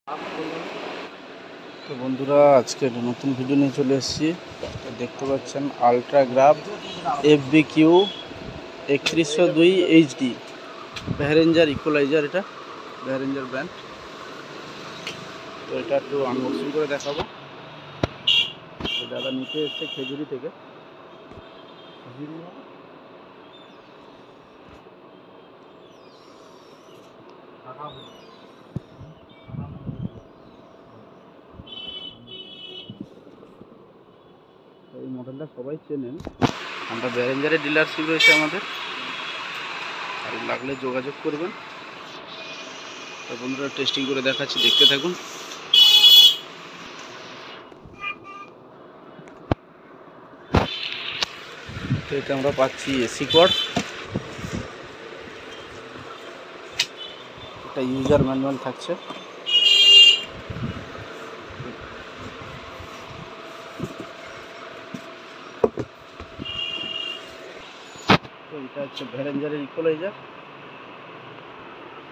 তো বন্ধুরা, আজকে একটা নতুন ভিডিও নিয়ে চলে এসেছি। দেখতে পাচ্ছেন আলট্রাগ্রাফ FBQ 3102 HD ভ্যারেঞ্জার ইকুয়ালাইজার। এটা ভ্যারেঞ্জার ব্র্যান্ড। তো এটা একটু আনবক্সিং করে দেখাবো। দাদা নিতে এসছে খেজুরি থেকে। এই মডেলটা সবাই চেনেন, আমরা ভ্যারেঞ্জারের ডিলারশিপ রয়েছে আমাদের, আর লাগলে যোগাযোগ করবেন। তো বন্ধুরা, টেস্টিং করে দেখাচ্ছি, দেখতে থাকুন। তো এটা আমরা পাচ্ছি এসি কোড, একটা ইউজার ম্যানুয়াল থাকছে। তো এটা হচ্ছে ভ্যারেঞ্জারের ইকুয়ালাইজার,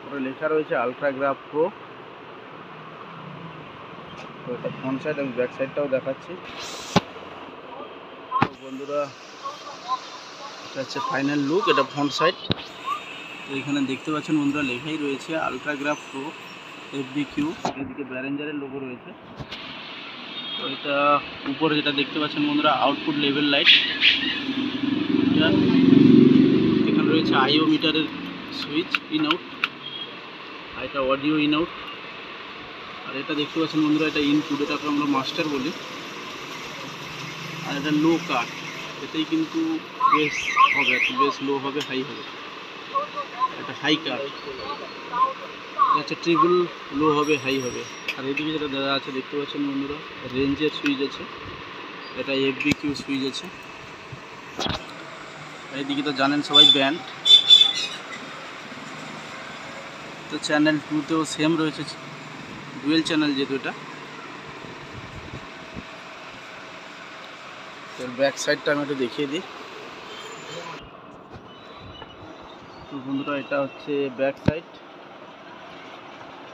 ওটা লেখা রয়েছে আলট্রাগ্রাফ প্রো। তো এটা ফ্রন্ট সাইড, আমি ব্যাক সাইডটাও দেখাচ্ছি। তো বন্ধুরা, এটা হচ্ছে ফাইনাল লুক, এটা ফ্রন্ট সাইড। তো এখানে দেখতে পাচ্ছেন বন্ধুরা, লেখাই রয়েছে আলট্রাগ্রাফ প্রো FBQ, এদিকে ভ্যারেঞ্জারের লোগো রয়েছে। তো এটা উপরে যেটা দেখতে পাচ্ছেন বন্ধুরা, আউটপুট লেভেল লাইট। এখানে রয়েছে IO মিটারের সুইচ, ইন আউট, আর এটা অডিও ইন আউট। আর এটা দেখতে পাচ্ছেন বন্ধুরা, এটা ইনপুট, এটাকে আমরা মাস্টার বলি। আর এটা লো কাট, এতেই কিন্তু বেস হবে, বেস লো হবে, হাই হবে। এটা হাই কাট, আচ্ছা ট্রিপল লো হবে, হাই হবে। আর এদিকে যেটা দেওয়া আছে দেখতে পাচ্ছেন বন্ধুরা, রেঞ্জের সুইচ আছে, এটা FBQ সুইচ আছে। এইদিকে তো জানেন সবাই ব্যান্ড। তো চ্যানেল 2তেও সেম রয়েছে, ডুয়েল চ্যানেল যেহেতু এটা। এর ব্যাক সাইডটা আমি একটু দেখিয়ে দিই। তো বন্ধুরা, এটা হচ্ছে ব্যাক সাইড।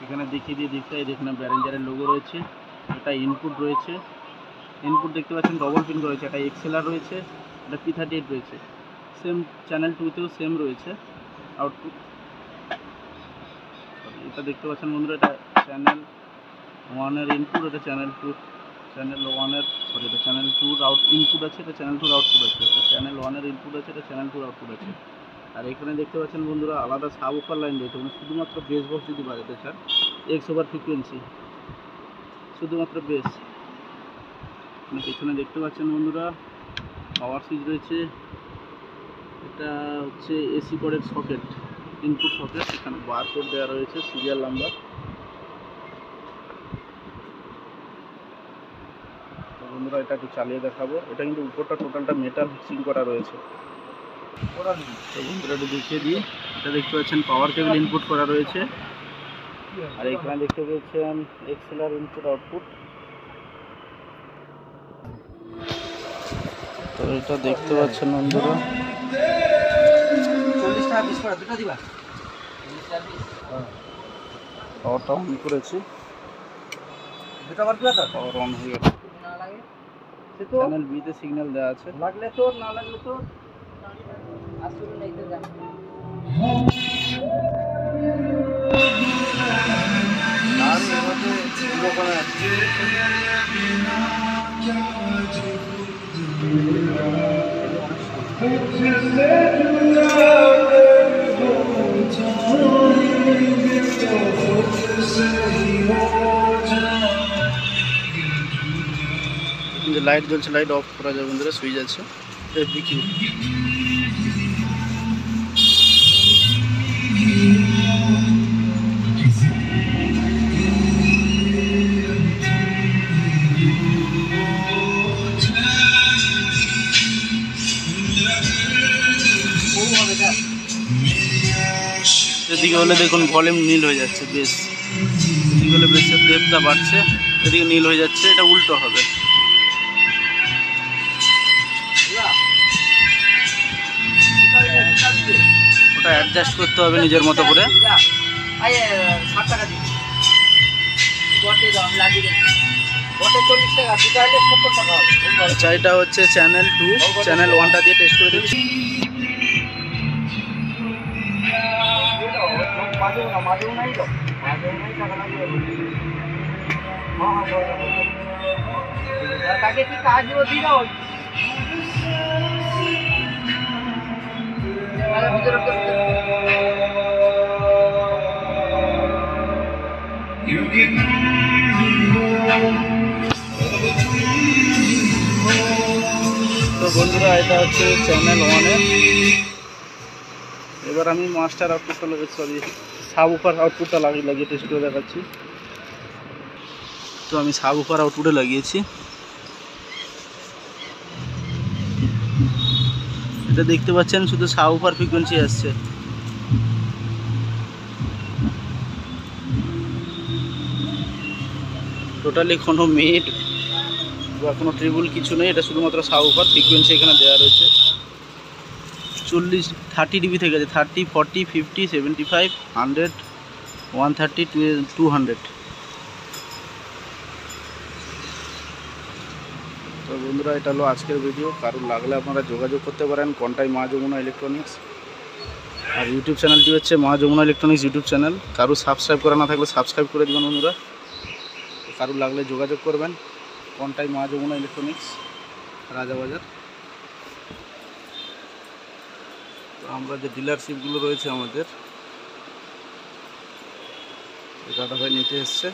এখানে দেখিয়ে দিয়ে দিকটা, এখানে ভ্যারেঞ্জারের লোগো রয়েছে। এটা ইনপুট রয়েছে, ইনপুট দেখতে পাচ্ছেন ডবল পিন রয়েছে, একটা XLR রয়েছে, এটা P38 রয়েছে। সেম চ্যানেল 2তেও সেম রয়েছে আউটপুট। এটা দেখতে পাচ্ছেন বন্ধুরা, এটা চ্যানেল 1-এর ইনপুট, এটা চ্যানেল 2, চ্যানেল 1-এর এটা চ্যানেল 2-র ইনপুট আছে, এটা চ্যানেল 2-র আউটপুট আছে। এটা চ্যানেল 1-এর ইনপুট আছে, এটা চ্যানেল 2-র আউটপুট আছে। আর এখানে দেখতে পাচ্ছেন বন্ধুরা, আলাদা সাব উপার লাইন রয়েছে, মানে শুধুমাত্র বেস বক্স যদি বাজাতে চান, X/ওভার ফ্রিকোয়েন্সি, শুধুমাত্র বেস। পেছনে দেখতে পাচ্ছেন বন্ধুরা, পাওয়ার সুইচ রয়েছে। এটা হচ্ছে AC কোডের সকেট, ইনপুট সকেট। এখানে বার কোড দেওয়া রয়েছে, সিরিয়াল নাম্বার। তো বন্ধুরা, এটা একটু চালিয়ে দেখাবো। এটা কিন্তু উপরটা টোটালটা মেটাল ফিক্সিং করা রয়েছে। তো বন্ধুরা, একটু দেখিয়ে দিই। এটা দেখতে পাচ্ছেন পাওয়ার কেবল ইনপুট করা রয়েছে, আর এখানে দেখতে পাচ্ছেন XLR ইনপুট আউটপুট। তো এটা দেখতে পাচ্ছেন বন্ধুরা, পাওয়ারটা অন করেছি, পাওয়ার অন হয়ে গেছে। চ্যানেল বিতে সিগন্যাল দেওয়া আছে, লাগলে তোর, না লাগলে তোর। যে লাইট জ্বলছে, লাইট অফ করা যাবে বন্ধুরা, সুইচ আছে। FBQ এদিকে হলে দেখুন ভলিউম নীল হয়ে যাচ্ছে, বেস এদিকে হলে বেসের ডেপটা বাড়ছে, এদিকে নীল হয়ে যাচ্ছে। এটা উল্টো হবে। ওটা অ্যাডজাস্ট করতে হবে নিজের মতো করে। আচ্ছা, এটা হচ্ছে চ্যানেল 2, চ্যানেল 1টা দিয়ে টেস্ট করে দিচ্ছি। তো বন্ধুরা, এটা হচ্ছে চ্যানেল 1-এর। এবার আমি মাস্টার আউটপুটটা সাবউফার আউটপুটটা লাগিয়ে টেস্ট করে দেখাচ্ছি। তো আমি সাবউফার আউটপুটে লাগিয়েছি। এটা দেখতে পাচ্ছেন শুধু সাবউফার ফ্রিকোয়েন্সি আসছে। টোটালি কোনো মিড বা কোনো ট্রিবল কিছু নেই, এটা শুধুমাত্র সাবউফার ফ্রিকোয়েন্সি এখানে দেওয়া রয়েছে। 30 ডিবি থেকে আছে, 30, 40, 50, 75, 100, 130, 200। তো বন্ধুরা, এটা হলো আজকের ভিডিও। কারোর লাগলে আপনারা যোগাযোগ করতে পারেন কন্টাই মা যমুনা ইলেকট্রনিক্স। আর ইউটিউব চ্যানেলটি হচ্ছে মা যমুনা ইলেকট্রনিক্স ইউটিউব চ্যানেল। কারো সাবস্ক্রাইব করা না থাকলে সাবস্ক্রাইব করে দেবেন বন্ধুরা। কারোর লাগলে যোগাযোগ করবেন কন্টাই মা যমুনা ইলেকট্রনিক্স, রাজাবাজার। তো আমরা যে ডিলারশিপগুলো রয়েছে আমাদের, দাদা ভাই নিতে এসছে।